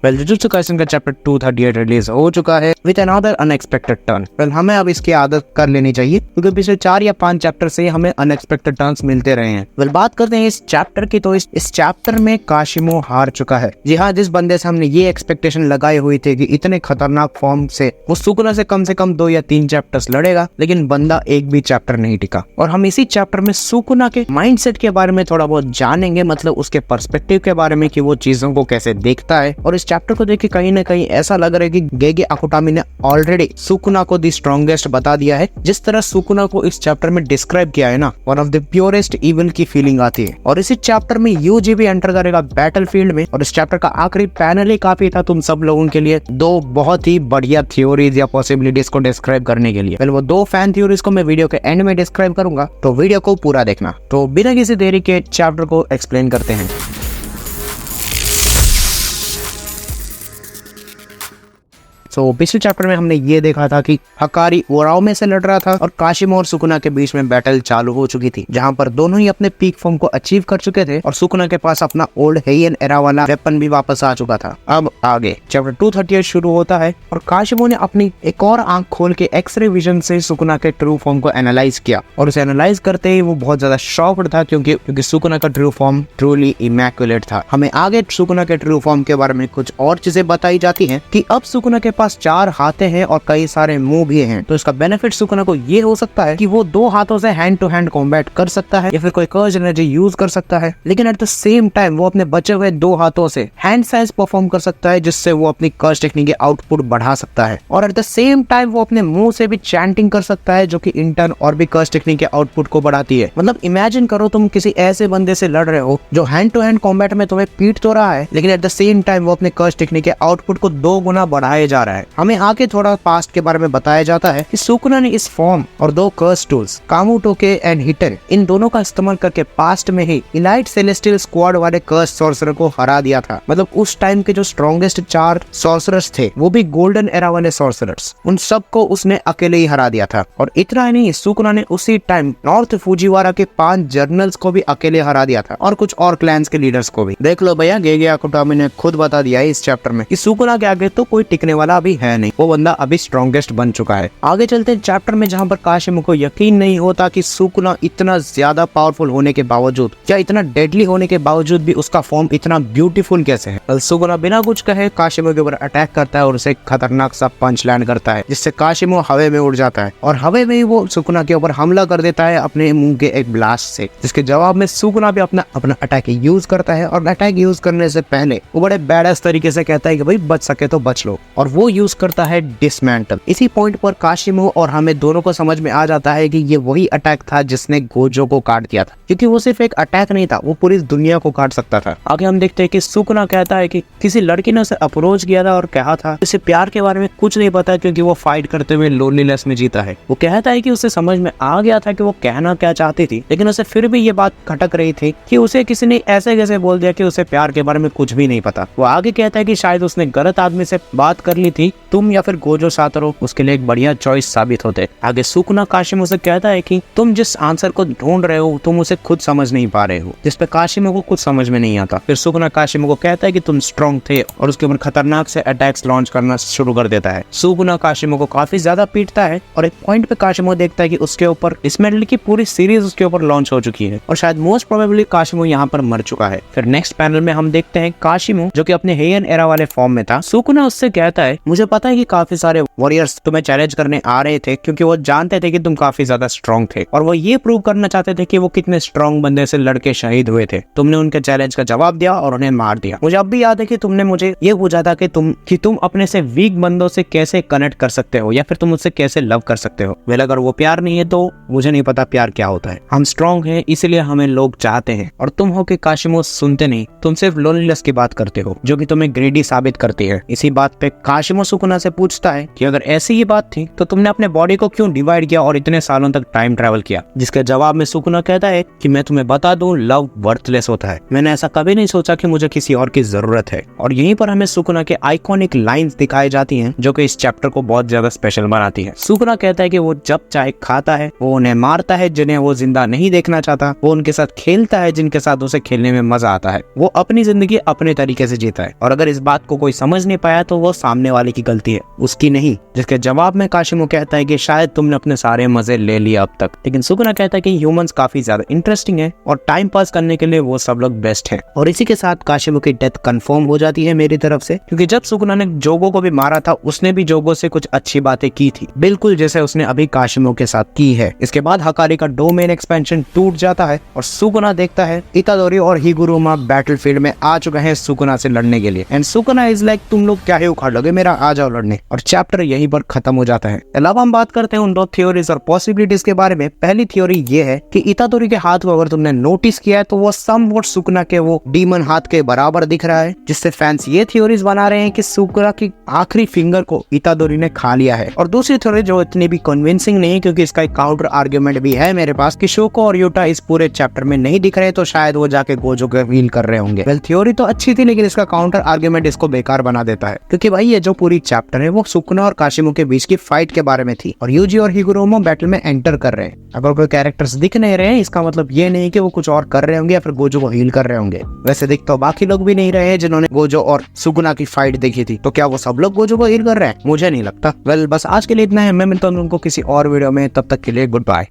Well jujutsu Kaisen का chapter 238 release हो चुका है with another unexpected turn. Well हमें अब इसकी आदत कर लेनी चाहिए क्योंकि पिछले 4 या 5 चैप्टर से हमें अनएक्सपेक्टेड टर्न्स मिलते रहे हैं। वेल बात करते हैं इस चैप्टर की, तो इस चैप्टर में काशिमो हार चुका है। जी हाँ, जिस बंदे से हमने ये एक्सपेक्टेशन लगाई हुई थी कि इतने खतरनाक फॉर्म से वो सुकुना से कम 2 या 3 चैप्टर्स लड़ेगा, लेकिन बंदा एक भी चैप्टर नहीं टिका। और हम इसी चैप्टर में सुकुना के माइंडसेट के बारे में थोड़ा बहुत जानेंगे, मतलब उसके पर्सपेक्टिव के बारे में कि वो चीजों को कैसे देखता है। और इस चैप्टर को देख के कहीं ना कहीं ऐसा लग रहा है कि गेगे अकुटामी ने ऑलरेडी सुकुना को द स्ट्रॉन्गेस्ट बता दिया है। जिस तरह सुकुना को इस चैप्टर में डिस्क्राइब किया है ना, one of the purest evil की फीलिंग आती है। और इसी चैप्टर में यूजी भी एंटर करेगा बैटलफील्ड में। और इस चैप्टर का आखिरी पैनल ही काफी था तुम सब लोगों के लिए 2 बहुत ही बढ़िया थ्योरीज या पॉसिबिलिटीज को डिस्क्राइब करने के लिए। वो 2 फैन थ्योरीज को मैं वीडियो के एंड में डिस्क्राइब करूंगा, तो वीडियो को पूरा देखना। तो बिना किसी देरी के चैप्टर को एक्सप्लेन करते हैं। तो पिछले चैप्टर में हमने ये देखा था कि हकारी ओराओ में से लड़ रहा था और काशिमो और सुकुना के बीच में बैटल चालू हो चुकी थी, जहां पर दोनों ही अपने पीक फॉर्म को अचीव कर चुके थे और सुकुना के पास अपना ओल्ड हेयन एरा वाला वेपन भी वापस आ चुका था। अब आगे चैप्टर 238 शुरू होता है और काशिमो ने अपनी एक और आंख खोल के एक्सरे विजन से सुकुना के ट्रू फॉर्म को एनालाइज किया। और उसे एनालाइज करते ही वो बहुत ज्यादा शॉक्ड था क्योंकि सुकुना का ट्रू फॉर्म ट्रूली इमैक्युलेट था। हमें आगे सुकुना के ट्रू फॉर्म के बारे में कुछ और चीजें बताई जाती हैं कि अब सुकुना के 4 हाथे हैं और कई सारे मुंह भी हैं। तो इसका बेनिफिट सुकुना को ये हो सकता है कि वो 2 हाथों से हैंड टू हैंड कॉम्बैट कर सकता है या फिर कोई कर्ज एनर्जी यूज कर सकता है, लेकिन एट द सेम टाइम वो अपने बचे हुए 2 हाथों से हैंड साइज परफॉर्म कर सकता है, जिससे वो अपनी कर्ज टेक्निक के आउटपुट बढ़ा सकता है। और एट द सेम टाइम वो अपने मुंह से भी चैंटिंग कर सकता है, जो कि इंटर्न और भी कर्ज टेक्निक के आउटपुट को बढ़ाती है। मतलब इमेजिन करो तुम किसी ऐसे बंदे से लड़ रहे हो जो हैंड टू हैंड कॉम्बैट में तुम्हें पीट तो रहा है, लेकिन एट द सेम टाइम वो अपने कर्ज टेक्निक के आउटपुट को 2 गुना बढ़ाए जा रहा है। हमें आगे थोड़ा पास्ट के बारे में बताया जाता है कि सुकुना ने इस फॉर्म और 2 कर्स टूल्स कामुटोके एंड हिटर, इन दोनों का इस्तेमाल करके पास्ट में ही इलाइट सेलेस्टियल स्क्वाड वाले कर्स सॉर्सरर को हरा दिया था। मतलब उस टाइम के जो स्ट्रॉन्गेस्ट 4 सॉर्सरर्स थे वो भी गोल्डन एरा वाले सॉर्सरर्स, उन सबको उसने अकेले ही हरा दिया था। और इतना ही नहीं, सुकुना ने उसी टाइम नॉर्थ फुजिवारा के 5 जर्नल्स को भी अकेले हरा दिया था और कुछ और क्लैंस के लीडर्स को भी। देख लो भैया, गेगे अकुटामी ने खुद बता दिया है इस चैप्टर में कि सुकुना के आगे तो कोई टिकने वाला अभी है नहीं, वो बंदा अभी स्ट्रॉन्गेस्ट बन चुका है। आगे चलते हैं चैप्टर में, जहां पर काशिमो को यकीन नहीं होता कि सुकुना इतना ज्यादा पावरफुल होने के बावजूद या इतना डेडली होने के बावजूद भी उसका फॉर्म इतना ब्यूटीफुल कैसे है। सुकुना बिना कुछ कहे काशिमो के ऊपर अटैक करता है और उसे खतरनाक सा पंच लैंड करता है, जिससे काशिमो हवा में उड़ जाता है और हवा में ही वो सुकुना के ऊपर हमला कर देता है अपने मुंह के एक ब्लास्ट से, जिसके जवाब में सुकुना भी अपना अटैक यूज करता है। और अटैक यूज करने से पहले वो बड़े बैडएस तरीके से कहता है कि भाई बच सके तो बच लो, और वो यूज करता है डिसमेंटल। इसी पॉइंट पर काशिमो और हमें दोनों को समझ में आ जाता है कि ये वही अटैक था जिसने गोजो को काट दिया था, क्योंकि वो सिर्फ एक अटैक नहीं था, वो पूरी दुनिया को काट सकता था। आगे हम देखते हैं कि सुकुना कहता है कि किसी लड़की ने उसे अप्रोच किया था और कहा था उसे प्यार के बारे में कुछ नहीं पता क्योंकि वो फाइट करते हुए लोनलीनेस में जीता है। वो कहता है कि उसे समझ में आ गया था कि वो कहना क्या चाहती थी, लेकिन उसे फिर भी ये बात खटक रही थी कि उसे किसी ने ऐसे कैसे बोल दिया कि उसे प्यार के बारे में कुछ भी नहीं पता। वो आगे कहता है कि शायद उसने गलत आदमी से बात कर ली थी, तुम या फिर गोजो सातरो उसके लिए एक बढ़िया चॉइस साबित होते। आगे सुकुना काशिमो से कहता है कि तुम जिस आंसर को ढूंढ रहे हो तुम उसे खुद समझ नहीं पा रहे हो, जिस पे काशिमो को कुछ समझ में नहीं आता। फिर सुकुना काशिमो को कहता है कि तुम स्ट्रॉन्ग थे और उसके ऊपर खतरनाक से अटैक्स लॉन्च करना शुरू कर देता है। सुकुना काशिमो को काफी ज्यादा पीटता है और एक पॉइंट पे काशिमो देखता है कि उसके ऊपर इस मेडल की पूरी सीरीज उसके ऊपर लॉन्च हो चुकी है और शायद मोस्ट प्रोबेबली काशिमो यहाँ पर मर चुका है। फिर नेक्स्ट पैनल में हम देखते हैं काशिमो जो कि अपने हेयन एरा वाले फॉर्म में था। सुकुना उससे कहता है मुझे पता है कि काफी सारे वॉरियर्स तुम्हें चैलेंज करने आ रहे थे क्योंकि वो जानते थे कि तुम काफी ज्यादा स्ट्रॉन्ग थे और वो ये प्रूव करना चाहते थे कि वो कितने स्ट्रॉन्ग बंदे से लड़के शहीद हुए थे। तुमने उनके चैलेंज का जवाब दिया और उन्हें मार दिया। मुझे अब भी याद है कि तुमने मुझे ये पूछा था कि तुम अपने से वीक बंदों से कैसे कनेक्ट कर सकते हो या फिर तुम उससे कैसे लव कर सकते हो। वेल अगर वो प्यार नहीं है तो मुझे नहीं पता प्यार क्या होता है। हम स्ट्रॉन्ग हैं इसलिए हमें लोग चाहते हैं और तुम हो कि काशिमो सुनते नहीं, तुम सिर्फ लोनलीनेस की बात करते हो जो कि तुम्हें ग्रीडी साबित करती है। इसी बात पे काशिमो काशिमो सुकुना से पूछता है कि अगर ऐसी ही बात थी तो तुमने अपने बॉडी को क्यों डिवाइड किया और इतने सालों तक टाइम ट्रैवल किया। जिसके जवाब में सुकुना कहता है कि मैं तुम्हें बता दूं, लव वर्थलेस होता है। मैंने ऐसा कभी नहीं सोचा कि मुझे किसी और की जरूरत है। और यहीं पर हमें सुकुना के आइकॉनिक लाइंस दिखाई जाती हैं जो कि इस चैप्टर को बहुत ज्यादा स्पेशल बनाती है। सुकुना कहता है कि वो जब चाहे खाता है, वो उन्हें मारता है जिन्हें वो जिंदा नहीं देखना चाहता, वो उनके साथ खेलता है जिनके साथ उसे खेलने में मजा आता है, वो अपनी जिंदगी अपने तरीके से जीता है। और अगर इस बात को कोई समझ नहीं पाया तो वो सामने वाले की गलती है, उसकी नहीं। जिसके जवाब में काशिमो कहता है कि शायद तुमने अपने सारे मजे ले लिए अब तक। लेकिन सुकुना कहता है कि ह्यूमंस काफी ज्यादा इंटरेस्टिंग है और टाइम पास करने के लिए वो सब लोग बेस्ट हैं। और इसी के साथ काशिमो की डेथ कंफर्म हो जाती है मेरी तरफ से, क्योंकि जब सुकुना ने जोगो को भी मारा था उसने भी जोगो से कुछ अच्छी बातें की थी, बिल्कुल जैसे उसने अभी काशिमो के साथ की है। इसके बाद हकारी का डोमेन एक्सपेंशन टूट जाता है और सुकुना देखता है इतादोरी और हिगुरुमा बैटलफील्ड में आ चुके हैं सुकुना से लड़ने के लिए। एंड सुकुना इज लाइक तुम लोग क्या ही उखाड़ लोगे, मेरा आ जाओ लड़ने। और चैप्टर यहीं पर खत्म हो जाता है। अलावा हम बात करते हैं उन दो थ्योरीज और पॉसिबिलिटीज के बारे में। पहली थ्योरी ये है कि इतादोरी के हाथ को अगर तुमने नोटिस किया है तो वो समवॉट सुकुना के वो डीमन हाथ के बराबर दिख रहा है, जिससे फैंस ये थ्योरीज बना रहे हैं कि सुकुना की आखिरी फिंगर को इतादोरी ने खा लिया है। और दूसरी थ्योरी जो इतनी भी कन्विंसिंग नहीं है, क्योंकि इसका एक काउंटर आर्ग्यूमेंट भी है मेरे पास कि शोको और यूटा इस पूरे चैप्टर में नहीं दिख रहे, तो शायद वो जाके गोजो को हील कर रहे होंगे। वेल थ्योरी तो अच्छी थी, लेकिन इसका काउंटर आर्ग्यूमेंट इसको बेकार बना देता है, क्योंकि भाई ये जो पूरी चैप्टर है वो सुकुना और काशिमो के बीच की फाइट के बारे में थी और यूजी और हिगुरोमो बैटल में एंटर कर रहे हैं। अगर कोई कैरेक्टर्स दिख नहीं रहे हैं इसका मतलब ये नहीं कि वो कुछ और कर रहे होंगे या फिर गोजो को हील कर रहे होंगे। वैसे दिख तो बाकी लोग भी नहीं रहे हैं जिन्होंने गोजो और सुकुना की फाइट देखी थी, तो क्या वो सब लोग गोजो को हील कर रहे हैं? मुझे नहीं लगता। वेल बस आज के लिए इतना है, मैं मिलता हूँ उनको किसी और वीडियो में, तब तक के लिए गुड बाय।